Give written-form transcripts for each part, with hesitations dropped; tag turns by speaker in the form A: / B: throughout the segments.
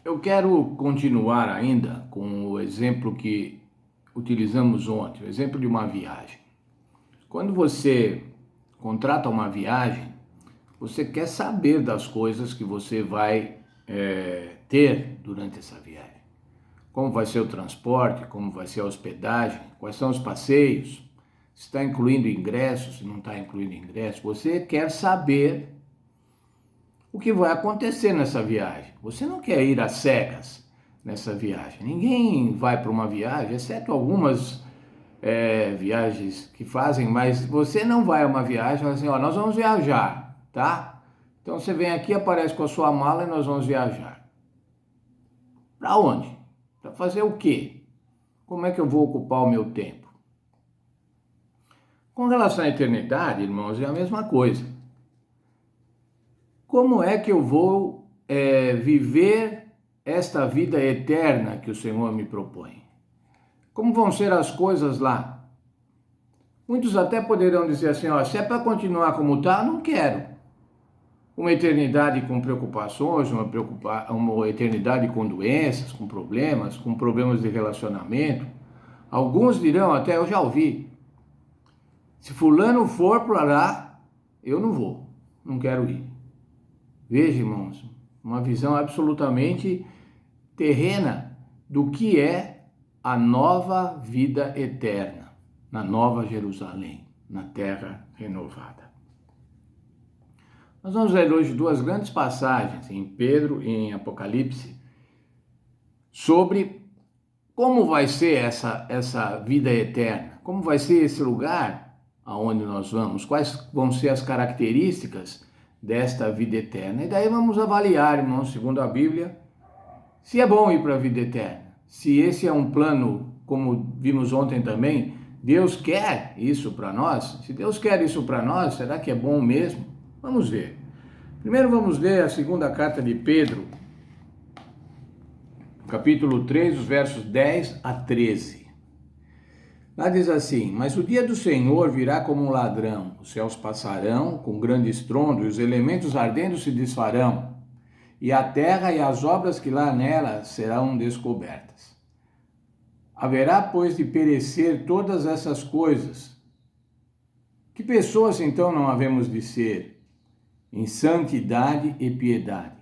A: Eu quero continuar ainda com o exemplo que utilizamos ontem, o exemplo de uma viagem. Quando você contrata uma viagem, você quer saber das coisas que você vai ter durante essa viagem. Como vai ser o transporte, como vai ser a hospedagem, quais são os passeios, se está incluindo ingressos, se não está incluindo ingressos. Você quer saber o que vai acontecer nessa viagem. Você não quer ir às cegas nessa viagem. Ninguém vai para uma viagem, exceto algumas viagens que fazem, mas você não vai a uma viagem e fala assim, ó, nós vamos viajar, tá? Então você vem aqui, aparece com a sua mala e nós vamos viajar. Para onde? Para fazer o quê? Como é que eu vou ocupar o meu tempo? Com relação à eternidade, irmãos, é a mesma coisa. Como é que eu vou viver esta vida eterna que o Senhor me propõe? Como vão ser as coisas lá? Muitos até poderão dizer assim, ó, se é para continuar como está, não quero. Uma eternidade com preocupações, uma eternidade com doenças, com problemas de relacionamento. Alguns dirão, até eu já ouvi, se fulano for para lá, eu não vou, não quero ir. Veja, irmãos, uma visão absolutamente terrena do que é a nova vida eterna, na Nova Jerusalém, na terra renovada. Nós vamos ler hoje duas grandes passagens, em Pedro e em Apocalipse, sobre como vai ser essa vida eterna, como vai ser esse lugar aonde nós vamos, quais vão ser as características desta vida eterna. E daí vamos avaliar, irmãos, segundo a Bíblia, se é bom ir para a vida eterna, se esse é um plano, como vimos ontem também, Deus quer isso para nós. Se Deus quer isso para nós, será que é bom mesmo? Vamos ver. Primeiro vamos ler a segunda carta de Pedro, capítulo 3, os versos 10 a 13. Lá diz assim, mas o dia do Senhor virá como um ladrão, os céus passarão com grande estrondo e os elementos ardendo se desfarão, e a terra e as obras que lá nela serão descobertas. Haverá, pois, de perecer todas essas coisas. Que pessoas, então, não havemos de ser? Em santidade e piedade,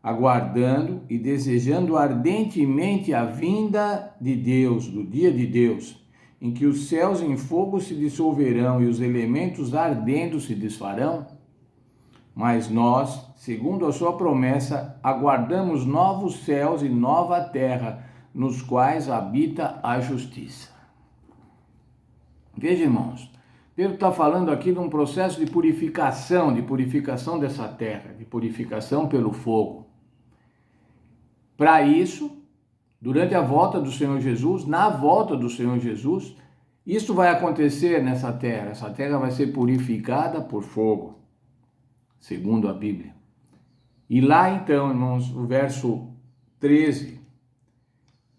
A: aguardando e desejando ardentemente a vinda de Deus, do dia de Deus, em que os céus em fogo se dissolverão e os elementos ardendo se desfarão? Mas nós, segundo a sua promessa, aguardamos novos céus e nova terra, nos quais habita a justiça. Veja, irmãos, Pedro está falando aqui de um processo de purificação dessa terra, de purificação pelo fogo. Para isso, durante a volta do Senhor Jesus, na volta do Senhor Jesus, isso vai acontecer nessa terra. Essa terra vai ser purificada por fogo, segundo a Bíblia. E lá então, irmãos, o verso 13,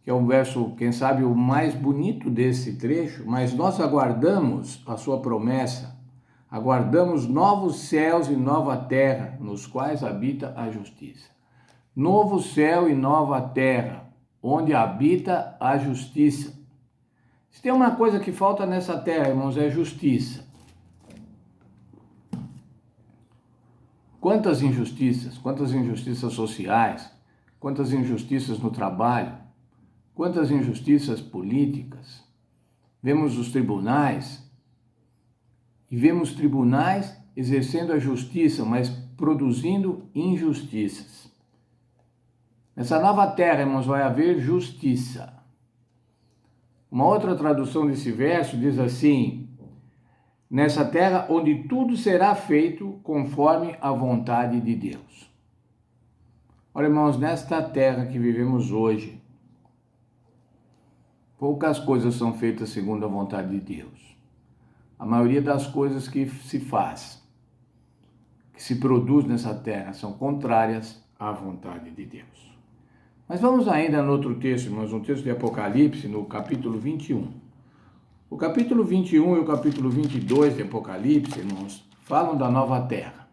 A: que é o verso, quem sabe, o mais bonito desse trecho, mas nós aguardamos a sua promessa, aguardamos novos céus e nova terra, nos quais habita a justiça. Novo céu e nova terra, onde habita a justiça. Se tem uma coisa que falta nessa terra, irmãos, é justiça. Quantas injustiças sociais, quantas injustiças no trabalho, quantas injustiças políticas. Vemos os tribunais, e vemos tribunais exercendo a justiça, mas produzindo injustiças. Nessa nova terra, irmãos, vai haver justiça. Uma outra tradução desse verso diz assim, nessa terra onde tudo será feito conforme a vontade de Deus. Olha, irmãos, nesta terra que vivemos hoje, poucas coisas são feitas segundo a vontade de Deus. A maioria das coisas que se faz, que se produz nessa terra, são contrárias à vontade de Deus. Mas vamos ainda no outro texto, irmãos, um texto de Apocalipse, no capítulo 21. O capítulo 21 e o capítulo 22 de Apocalipse, irmãos, falam da nova terra.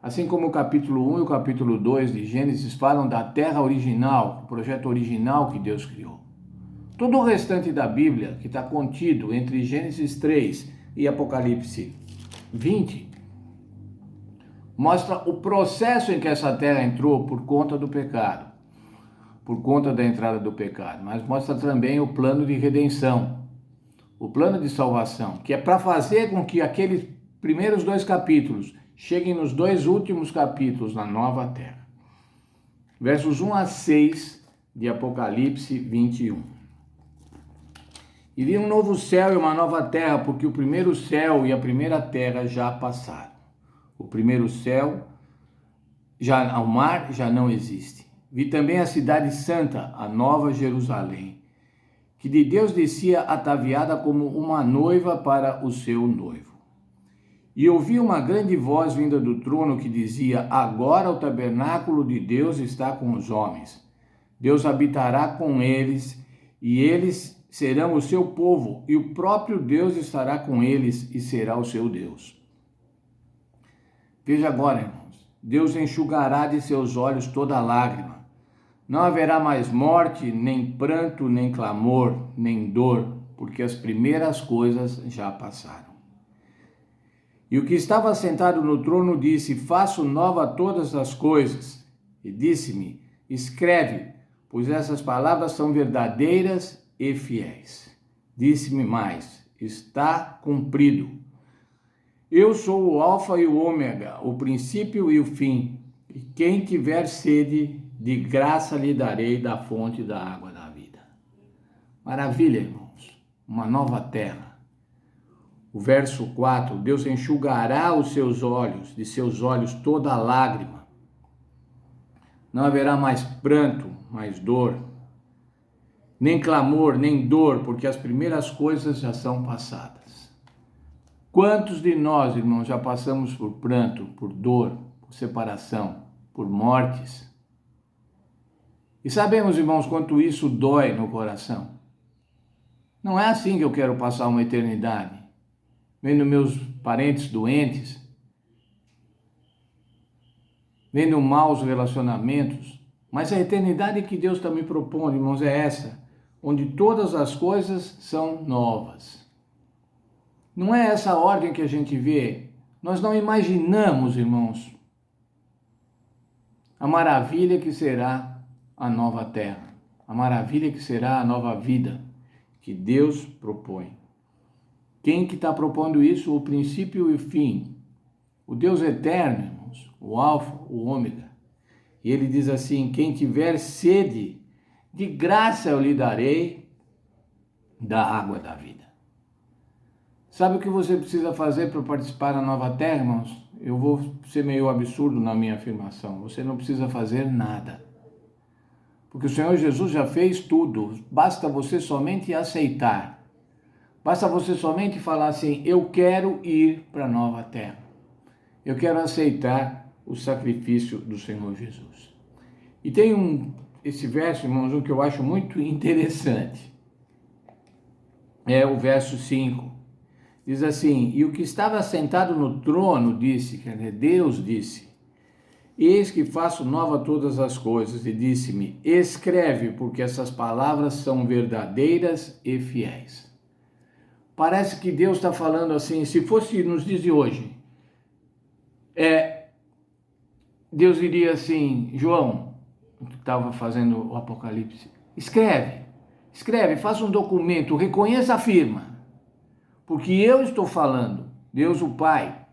A: Assim como o capítulo 1 e o capítulo 2 de Gênesis falam da terra original, o projeto original que Deus criou. Todo o restante da Bíblia, que está contido entre Gênesis 3 e Apocalipse 20, mostra o processo em que essa terra entrou por conta do pecado, por conta da entrada do pecado, mas mostra também o plano de redenção, o plano de salvação, que é para fazer com que aqueles primeiros 2 capítulos cheguem nos 2 últimos capítulos na nova terra. Versos 1 a 6 de Apocalipse 21. E vi um novo céu e uma nova terra, porque o primeiro céu e a primeira terra já passaram. O primeiro céu, o mar já não existe. Vi também a cidade santa, a nova Jerusalém, que de Deus descia ataviada como uma noiva para o seu noivo. E ouvi uma grande voz vinda do trono que dizia: agora o tabernáculo de Deus está com os homens. Deus habitará com eles, e eles serão o seu povo, e o próprio Deus estará com eles e será o seu Deus. Veja agora, irmãos, Deus enxugará de seus olhos toda lágrima. Não haverá mais morte, nem pranto, nem clamor, nem dor, porque as primeiras coisas já passaram. E o que estava sentado no trono disse: faço nova todas as coisas. E disse-me: escreve, pois essas palavras são verdadeiras e fiéis. Disse-me mais: está cumprido. Eu sou o Alfa e o Ômega, o princípio e o fim. E quem tiver sede, de graça lhe darei da fonte da água da vida. Maravilha, irmãos. Uma nova terra. O verso 4, Deus enxugará os seus olhos, de seus olhos toda lágrima. Não haverá mais pranto, mais dor, nem clamor, nem dor, porque as primeiras coisas já são passadas. Quantos de nós, irmãos, já passamos por pranto, por dor, por separação, por mortes? E sabemos, irmãos, quanto isso dói no coração. Não é assim que eu quero passar uma eternidade. Vendo meus parentes doentes, vendo maus relacionamentos, mas a eternidade que Deus está me propondo, irmãos, é essa, onde todas as coisas são novas. Não é essa ordem que a gente vê, nós não imaginamos, irmãos, a maravilha que será a nova terra, a maravilha que será a nova vida que Deus propõe. Quem que está propondo isso? O princípio e o fim. O Deus eterno, irmãos, o Alfa, o Ômega. E ele diz assim: quem tiver sede, de graça eu lhe darei da água da vida. Sabe o que você precisa fazer para participar da nova terra, irmãos? Eu vou ser meio absurdo na minha afirmação. Você não precisa fazer nada. Porque o Senhor Jesus já fez tudo. Basta você somente aceitar. Basta você somente falar assim: eu quero ir para a nova terra. Eu quero aceitar o sacrifício do Senhor Jesus. E tem esse verso, irmãos, que eu acho muito interessante. É o verso 5. Diz assim: e o que estava sentado no trono disse, quer dizer, Deus disse: eis que faço nova todas as coisas. E disse-me: escreve, porque essas palavras são verdadeiras e fiéis. Parece que Deus está falando assim, se fosse nos dias de hoje, Deus diria assim: João, que estava fazendo o Apocalipse, escreve, faça um documento, reconheça a firma, porque eu estou falando, Deus o Pai.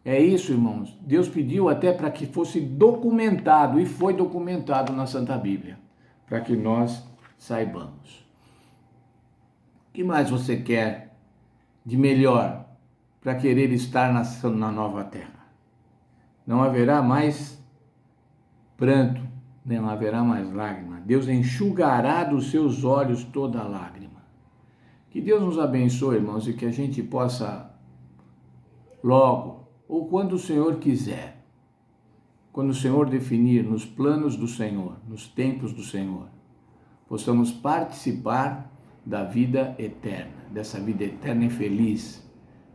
A: É isso, irmãos, Deus pediu até para que fosse documentado, e foi documentado na Santa Bíblia, para que nós saibamos. O que mais você quer de melhor para querer estar na nova terra? Não haverá mais pranto, não haverá mais lágrima. Deus enxugará dos seus olhos toda lágrima. Que Deus nos abençoe, irmãos, e que a gente possa logo, ou quando o Senhor quiser, quando o Senhor definir nos planos do Senhor, nos tempos do Senhor, possamos participar da vida eterna, dessa vida eterna e feliz,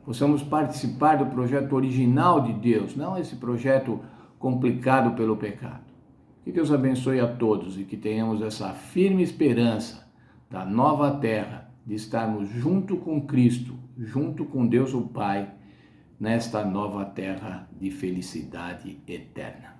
A: possamos participar do projeto original de Deus, não esse projeto complicado pelo pecado. Que Deus abençoe a todos e que tenhamos essa firme esperança da nova terra, de estarmos junto com Cristo, junto com Deus o Pai, nesta nova terra de felicidade eterna.